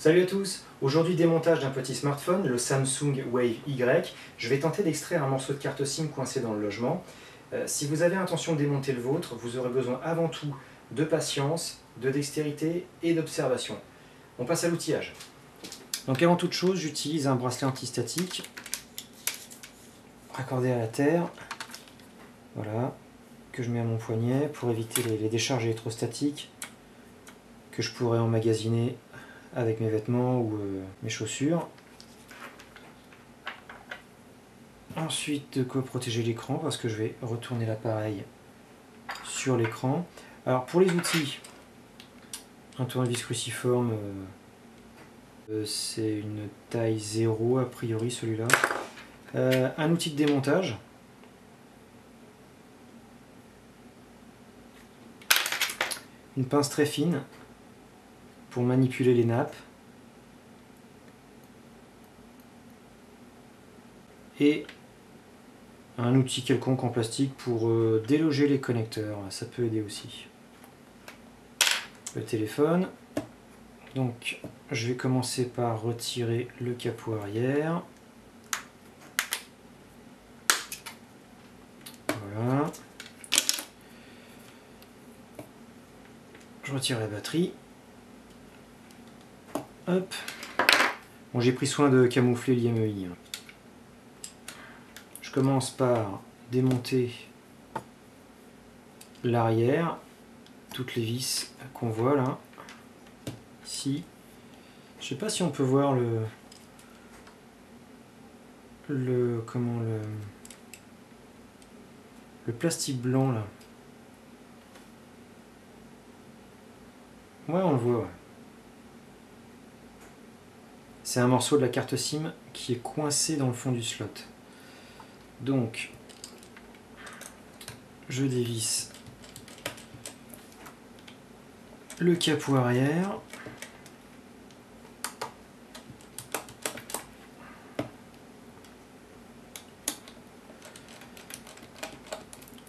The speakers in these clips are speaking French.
Salut à tous! Aujourd'hui démontage d'un petit smartphone, le Samsung Wave Y. Je vais tenter d'extraire un morceau de carte SIM coincé dans le logement. Si vous avez intention de démonter le vôtre, vous aurez besoin avant tout de patience, de dextérité et d'observation. On passe à l'outillage. Donc avant toute chose, j'utilise un bracelet antistatique raccordé à la terre, voilà, que je mets à mon poignet pour éviter les décharges électrostatiques que je pourrais emmagasiner avec mes vêtements ou mes chaussures. Ensuite, de quoi protéger l'écran parce que je vais retourner l'appareil sur l'écran. Alors pour les outils, un tournevis cruciforme, c'est une taille 0 a priori celui-là. Un outil de démontage. Une pince très fine pour manipuler les nappes. Et un outil quelconque en plastique pour déloger les connecteurs, ça peut aider aussi. Le téléphone. Donc je vais commencer par retirer le capot arrière. Voilà. Je retire la batterie. Hop. Bon, j'ai pris soin de camoufler l'IMEI. Je commence par démonter l'arrière, toutes les vis qu'on voit là, ici. Je sais pas si on peut voir le plastique blanc là. Ouais, on le voit. Ouais. C'est un morceau de la carte SIM qui est coincé dans le fond du slot. Donc, je dévisse le capot arrière.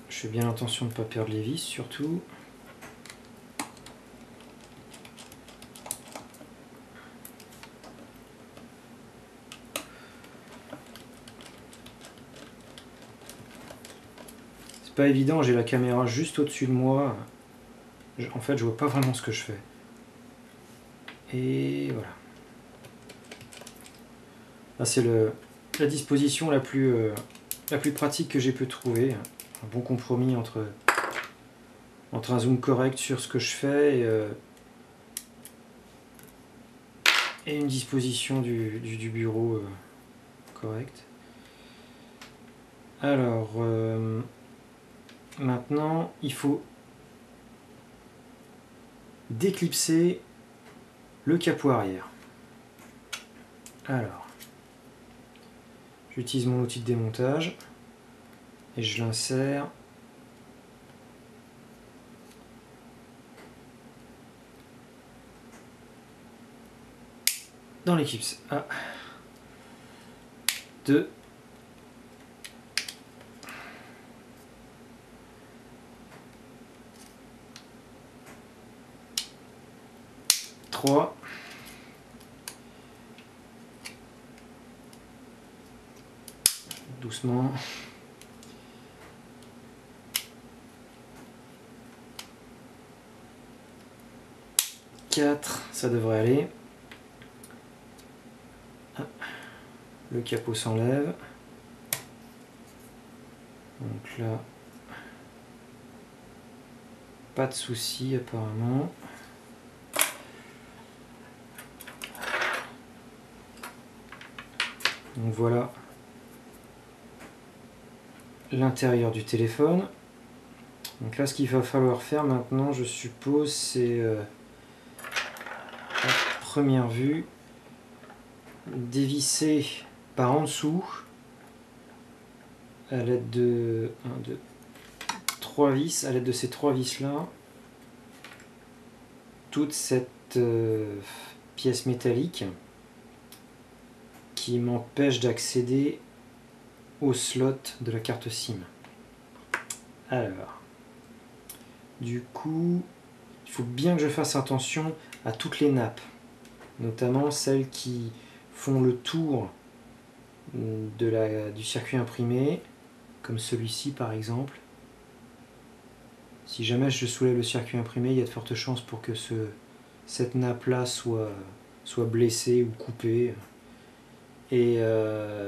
Je fais bien attention de ne pas perdre les vis surtout. C'est pas évident, j'ai la caméra juste au-dessus de moi. En fait, je vois pas vraiment ce que je fais. Et voilà. Là, c'est la disposition la plus pratique que j'ai pu trouver. Un bon compromis entre un zoom correct sur ce que je fais et une disposition du bureau correcte. Alors, maintenant, il faut déclipser le capot arrière. Alors, j'utilise mon outil de démontage et je l'insère dans les clips. 1, 2, 3, doucement, 4, ça devrait aller. Le capot s'enlève. Donc là, pas de souci apparemment. Donc voilà l'intérieur du téléphone. Donc là, ce qu'il va falloir faire maintenant, je suppose, c'est à première vue dévisser par en dessous à l'aide de 1, 2, 3 vis, à l'aide de ces 3 vis là, toute cette pièce métallique qui m'empêche d'accéder au slot de la carte SIM. Alors, du coup, il faut bien que je fasse attention à toutes les nappes. notamment celles qui font le tour du circuit imprimé, comme celui-ci par exemple. Si jamais je soulève le circuit imprimé, il y a de fortes chances pour que cette nappe-là soit blessée ou coupée. Et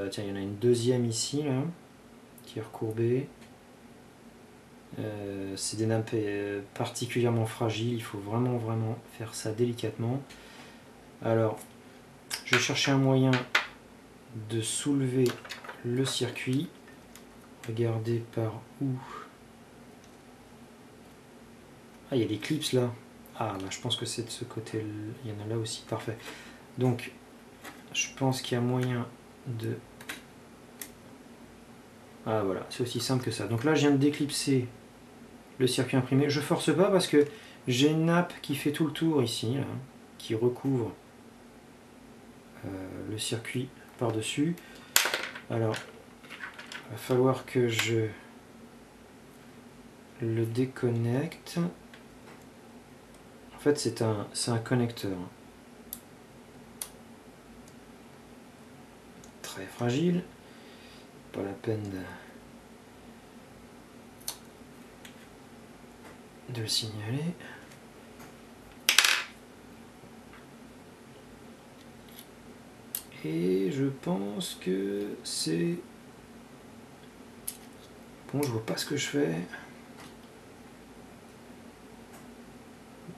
tiens, il y en a une deuxième ici, là, qui est recourbée. C'est des nappes particulièrement fragiles, il faut vraiment faire ça délicatement. Alors, je vais chercher un moyen de soulever le circuit. Regardez par où. Ah, il y a des clips là. Ah, bah, je pense que c'est de ce côté. Il y en a là aussi, parfait. Donc, je pense qu'il y a moyen de... Ah voilà, c'est aussi simple que ça. Donc là, je viens de déclipser le circuit imprimé. Je force pas parce que j'ai une nappe qui fait tout le tour ici, là, qui recouvre le circuit par-dessus. Alors, il va falloir que je le déconnecte. En fait, c'est un connecteur. Très fragile. Pas la peine de le signaler. Et je pense que c'est... Bon, je vois pas ce que je fais.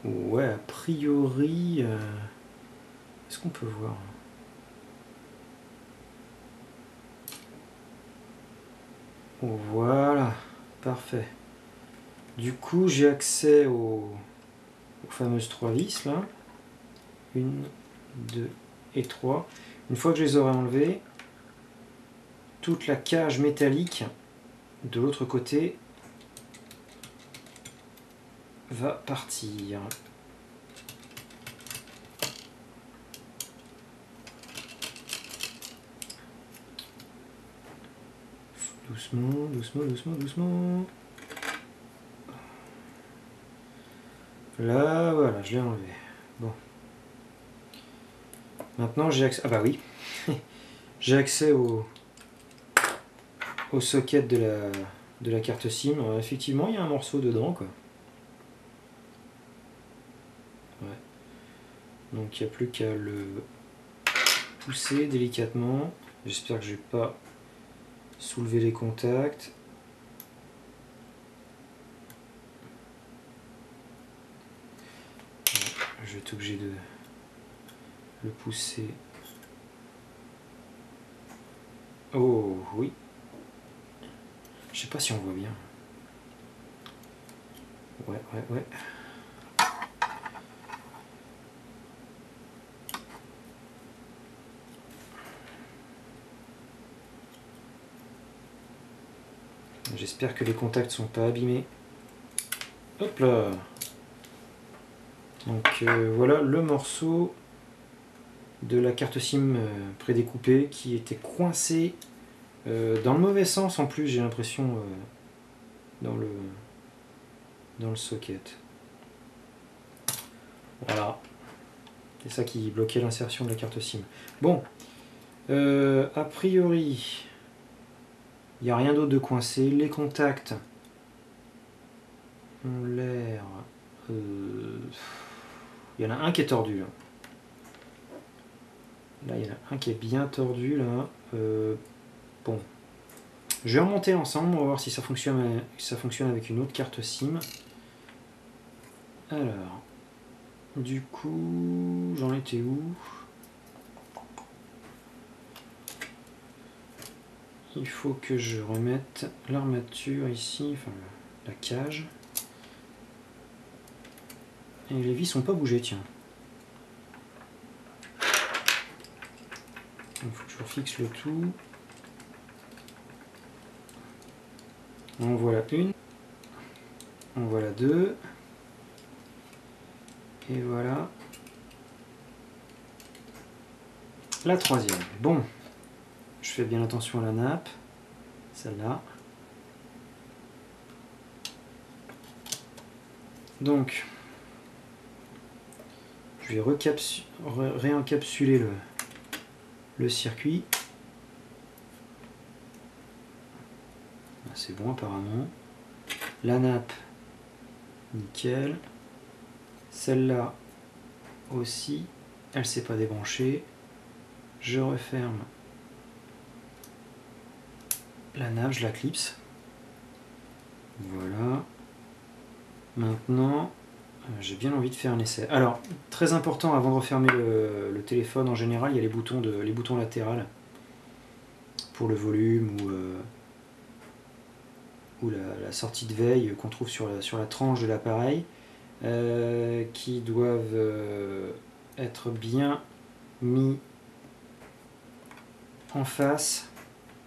Ouais, a priori... Est-ce qu'on peut voir? Voilà, parfait. Du coup, j'ai accès aux fameuses 3 vis là. 1, 2 et 3. Une fois que je les aurai enlevées, toute la cage métallique de l'autre côté va partir. Doucement, doucement, doucement, doucement. Là, voilà, je l'ai enlevé. Bon. Maintenant, j'ai accès... Ah bah oui. J'ai accès au socket de la carte SIM. Alors, effectivement, il y a un morceau dedans, quoi. Ouais. Donc, il n'y a plus qu'à le pousser délicatement. J'espère que je vais pas soulever les contacts. Je vais être obligé de le pousser. Oh oui. Je sais pas si on voit bien. Ouais. J'espère que les contacts sont pas abîmés. Hop là. Donc voilà le morceau de la carte SIM prédécoupée qui était coincé dans le mauvais sens en plus, j'ai l'impression, dans le socket. Voilà. C'est ça qui bloquait l'insertion de la carte SIM. Bon, a priori, il n'y a rien d'autre de coincé. Les contacts ont l'air... il y en a un qui est tordu. Là, il y en a un qui est bien tordu. Là. Bon. Je vais remonter l'ensemble. On va voir si ça fonctionne avec une autre carte SIM. Alors, du coup, j'en étais où? Il faut que je remette l'armature ici, enfin la cage. Et les vis sont pas bougées, tiens. Il faut que je refixe le tout. En voilà une. En voilà deux. Et voilà la troisième. Bon, je fais bien attention à la nappe. Celle-là. Donc, Je vais réencapsuler le circuit. C'est bon apparemment. La nappe, nickel. Celle-là aussi, elle ne s'est pas débranchée. Je referme la nappe, je la clipse. Voilà. Maintenant, j'ai bien envie de faire un essai. Alors, très important, avant de refermer le téléphone, en général, il y a les boutons latérales pour le volume ou la sortie de veille qu'on trouve sur la tranche de l'appareil, qui doivent être bien mis en face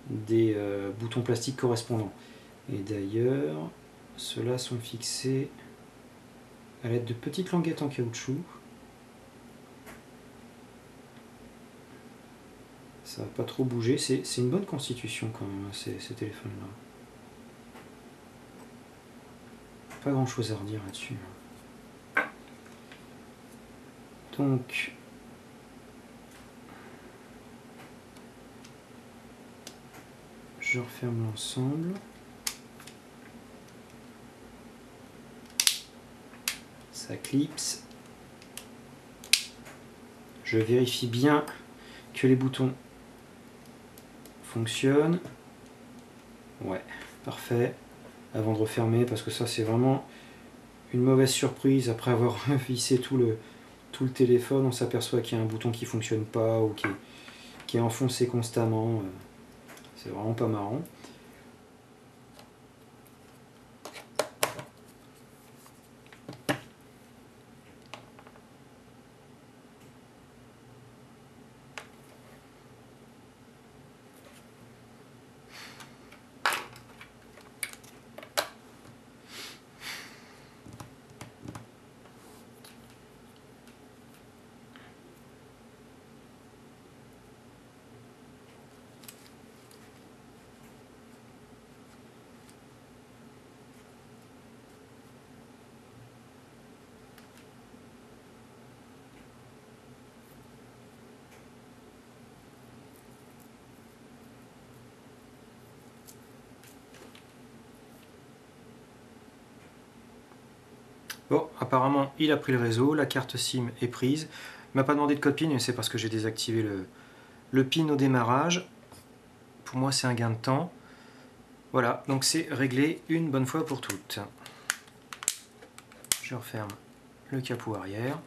des boutons plastiques correspondants. Et d'ailleurs, ceux-là sont fixés à l'aide de petites languettes en caoutchouc. Ça va pas trop bouger, c'est une bonne constitution quand même, ces téléphones-là. Pas grand chose à redire là-dessus. Donc, je referme l'ensemble. Ça clipse. Je vérifie bien que les boutons fonctionnent. Ouais, parfait. Avant de refermer, parce que ça c'est vraiment une mauvaise surprise. Après avoir vissé tout le téléphone, on s'aperçoit qu'il y a un bouton qui fonctionne pas ou qui est enfoncé constamment. C'est vraiment pas marrant. Bon, apparemment il a pris le réseau, la carte SIM est prise. Il m'a pas demandé de code PIN, mais c'est parce que j'ai désactivé le PIN au démarrage. Pour moi c'est un gain de temps. Voilà, donc c'est réglé une bonne fois pour toutes. Je referme le capot arrière.